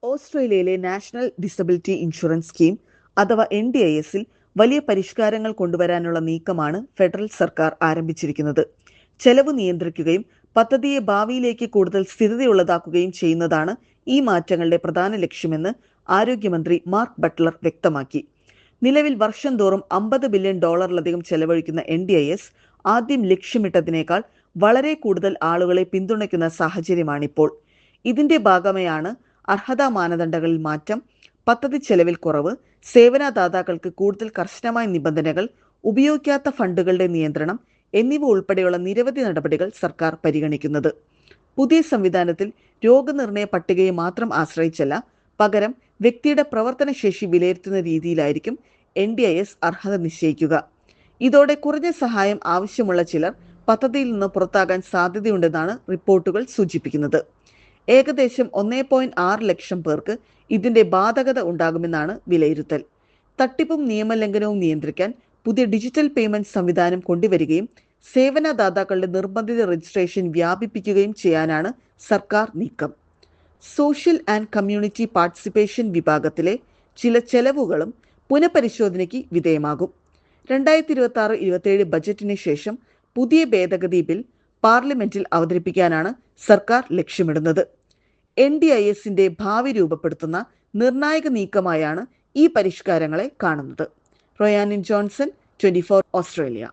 ഓസ്ട്രേലിയയിലെ national disability insurance scheme അഥവാ NDIS-ൽ വലിയ പരിഷ്കാരങ്ങൾ കൊണ്ടുവരാനുള്ള നീക്കമാണ് ഫെഡറൽ സർക്കാർ ആരംഭിച്ചിരിക്കുന്നത്. ചെലവ് നിയന്ത്രിക്കുകയും പദ്ധതിയെ ഭാവിയിലേക്ക് കൂടുതൽ സ്ഥിരതയുള്ളതാക്കുകയും ചെയ്യുന്നതാണ് ഈ മാറ്റങ്ങളുടെ പ്രധാന ലക്ഷ്യമെന്ന് ആരോഗ്യമന്ത്രി മാർക്ക് ബട്ട്ലർ വ്യക്തമാക്കി. നിലവിൽ വർഷം തോറും $50 ബില്യൺ ചെലവഴിക്കുന്ന NDIS ആദ്യം ലക്ഷ്യമിട്ടതിനേക്കാൾ വളരെ കൂടുതൽ ആളുകളെ പിന്തുണയ്ക്കുന്ന സാഹചര്യമാണിപ്പോൾ. ഇതിന്റെ ഭാഗമായാണ് അർഹതാ മാനദണ്ഡങ്ങളിൽ മാറ്റം, പദ്ധതി ചെലവിൽ കുറവ്, സേവനദാതാക്കൾക്ക് കൂടുതൽ കർശനമായ നിബന്ധനകൾ, ഉപയോഗിക്കാത്ത ഫണ്ടുകളുടെ നിയന്ത്രണം എന്നിവ ഉൾപ്പെടെയുള്ള നിരവധി നടപടികൾ സർക്കാർ പരിഗണിക്കുന്നത്. പുതിയ സംവിധാനത്തിൽ രോഗനിർണയ പട്ടികയെ മാത്രം ആശ്രയിച്ചല്ല, പകരം വ്യക്തിയുടെ പ്രവർത്തനശേഷി വിലയിരുത്തുന്ന രീതിയിലായിരിക്കും NDIS അർഹത നിശ്ചയിക്കുക. ഇതോടെ കുറഞ്ഞ സഹായം ആവശ്യമുള്ള ചിലർ പദ്ധതിയിൽ നിന്ന് പുറത്താകാൻ സാധ്യതയുണ്ടെന്നാണ് റിപ്പോർട്ടുകൾ സൂചിപ്പിക്കുന്നത്. ഏകദേശം 1.6 ലക്ഷം പേർക്ക് ഇതിന്റെ ബാധകത ഉണ്ടാകുമെന്നാണ് വിലയിരുത്തൽ. തട്ടിപ്പും നിയമലംഘനവും നിയന്ത്രിക്കാൻ പുതിയ ഡിജിറ്റൽ പേയ്മെന്റ് സംവിധാനം കൊണ്ടുവരികയും സേവനദാതാക്കളുടെ നിർബന്ധിത രജിസ്ട്രേഷൻ വ്യാപിപ്പിക്കുകയും ചെയ്യാനാണ് സർക്കാർ നീക്കം. സോഷ്യൽ ആൻഡ് കമ്മ്യൂണിറ്റി പാർട്ടിസിപ്പേഷൻ വിഭാഗത്തിലെ ചില ചെലവുകളും പുനഃപരിശോധനയ്ക്ക് വിധേയമാകും. 2026-27 ബജറ്റിന് ശേഷം പുതിയ ഭേദഗതി ബിൽ പാർലമെന്റിൽ അവതരിപ്പിക്കാനാണ് സർക്കാർ ലക്ഷ്യമിടുന്നത്. NDIS-ന്റെ ഭാവി രൂപപ്പെടുത്തുന്ന നിർണായക നീക്കമായാണ് ഈ പരിഷ്കാരങ്ങളെ കാണുന്നത്. റോയാനിൻ ജോൺസൺ, 24 ഓസ്ട്രേലിയ.